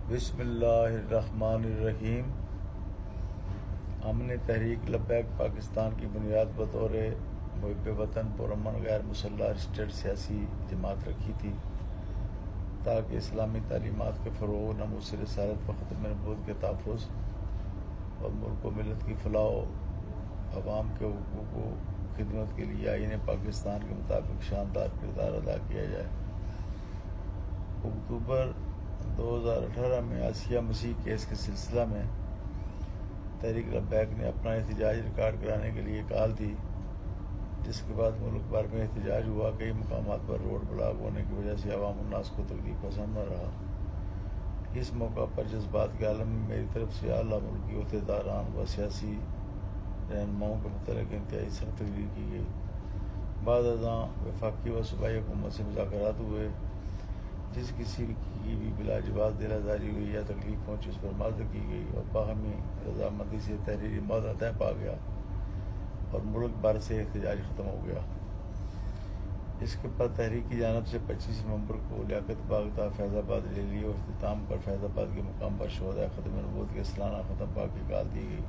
بسم اللہ الرحمن الرحیم۔ ہم نے تحریک لبیک پاکستان کی بنیاد بطور محب وطن پرامن غیر مسلح رجسٹرڈ سیاسی جماعت رکھی تھی تاکہ اسلامی تعلیمات کے فروغ، ناموس رسالت و ختم نبوت کے تحفظ اور ملک و ملت کی فلاح و عوام کے حقوق و خدمت کے لیے آئین پاکستان کے مطابق شاندار کردار ادا کیا جائے۔ اکتوبر 2018 میں آسیہ مسیح کیس کے سلسلہ میں تحریک لبیک نے اپنا احتجاج ریکارڈ کرانے کے لیے کال دی، جس کے بعد ملک بھر میں احتجاج ہوا۔ کئی مقامات پر روڈ بلاک ہونے کی وجہ سے عوام الناس کو تکلیف کا سامنا رہا۔ اس موقع پر جذبات کے عالم میں میری طرف سے اعلیٰ ملکی عہدیداران و سیاسی رہنماؤں کے متعلق انتہائی سخت تقریر کی گئی۔ بعد ازاں وفاقی و صوبائی حکومت سے مذاکرات ہوئے۔ جس کسی کی بھی بلا جواز دل آزاری ہوئی یا تکلیف پہنچی اس پر معذرت کی گئی اور باہمی رضامندی سے تحریری معاہدہ طے پا گیا اور ملک بھر سے احتجاج ختم ہو گیا۔ اس کے بعد تحریک کی جانب سے 25 نومبر کو لیاقت باغ تا فیض آباد ریلی اور اختتام پر فیض آباد کے مقام پر شہداء ختم نبوت کے سالانہ ختم پاک کی کال دی گئی،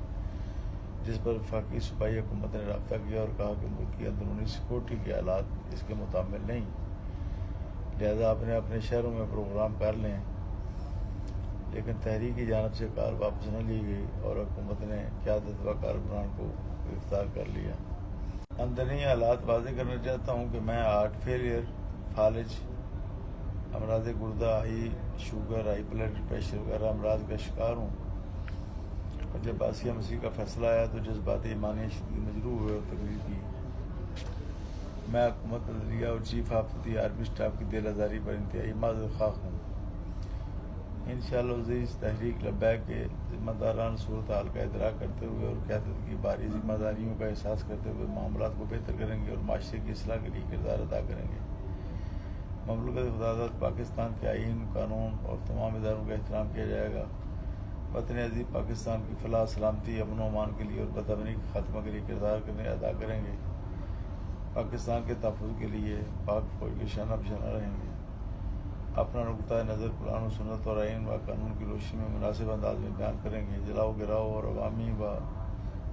جس پر وفاقی صوبائی حکومت نے رابطہ کیا اور کہا کہ ملک کی اندرونی سیکورٹی کے حالات اس کے متحمل نہیں، لہذا اپنے شہروں میں پروگرام کر لیں۔ لیکن تحریک کی جانب سے کار واپس نہ لی گئی اور حکومت نے قیادت و کارکنان کو گرفتار کر لیا۔ اندرونی حالات واضح کرنا چاہتا ہوں کہ میں ہارٹ فیلئر، فالج، امراض گردہ، high sugar, high blood pressure وغیرہ امراض کا شکار ہوں، اور جب آسیہ مسیح کا فیصلہ آیا تو جذبات ایمانی شدید مجروح ہوئے اور تقریر کی۔ میں حکومت عدلیہ اور chief of the army staff کی دل آزاری پر انتہائی معذرت خواہ ہوں۔ انشاءاللہ عزیز، تحریک لبیک کے ذمہ داران صورتحال کا ادراک کرتے ہوئے اور قیادت کی بھاری ذمہ داریوں کا احساس کرتے ہوئے معاملات کو بہتر کریں گے اور معاشرے کی اصلاح کے لیے کردار ادا کریں گے۔ مملکت خداداد پاکستان کے آئین، قانون اور تمام اداروں کا احترام کیا جائے گا۔ وطن عزیز پاکستان کی فلاح، سلامتی، امن و امان کے لیے اور بدامنی کے خاتمہ کے لیے کردار ادا کریں گے۔ پاکستان کے تحفظ کے لیے پاک فوج کے شانہ بشانہ رہیں گے۔ اپنا نقطۂ نظر قرآن و سنت اور آئین و قانون کی روشنی میں مناسب انداز میں بیان کریں گے۔ جلاؤ گراؤ اور عوامی و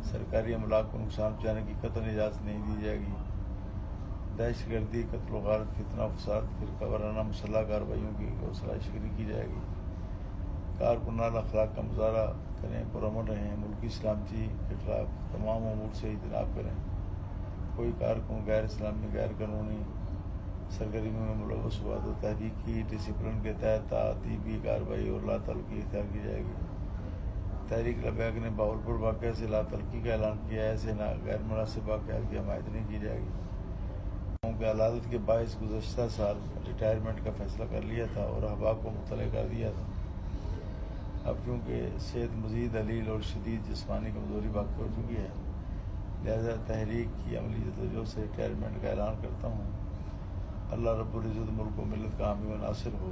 سرکاری املاک کو نقصان پہنچانے کی قطعاً اجازت نہیں دی جائے گی۔ دہشت گردی، قتل و غارت، فتنہ و فساد، فرقہ وارانہ مسلح کارروائیوں کی حوصلہ شکنی کی جائے گی۔ کارکنان اخلاق کا مظاہرہ کریں، پرامن رہیں، ملکی سلامتی کے خلاف تمام امور سے اجتناب کریں۔ کوئی کارکن غیر اسلامی، غیر قانونی سرگرمیوں میں ملوث ہوا تو تحریکی ڈسپلن کے تحت تعذیبی کارروائی اور لا تعلقی اختیار کی جائے گی۔ تحریک لبیک نے بہاولپور واقعہ سے لا تعلقی کا اعلان کیا ہے، ایسے غیر مناسب واقعات کی حمایت نہیں کی جائے گی۔ کہ علالت کے باعث گزشتہ سال ریٹائرمنٹ کا فیصلہ کر لیا تھا اور احباب کو مطلع کر دیا تھا۔ اب چونکہ صحت مزید علیل اور شدید جسمانی کمزوری واقع ہو چکی ہے، لہذا تحریک کی عملی جدوجہد سے ریٹائرمنٹ کا اعلان کرتا ہوں۔ اللہ رب العزت ملک و ملت کا حامی و ناصر ہو۔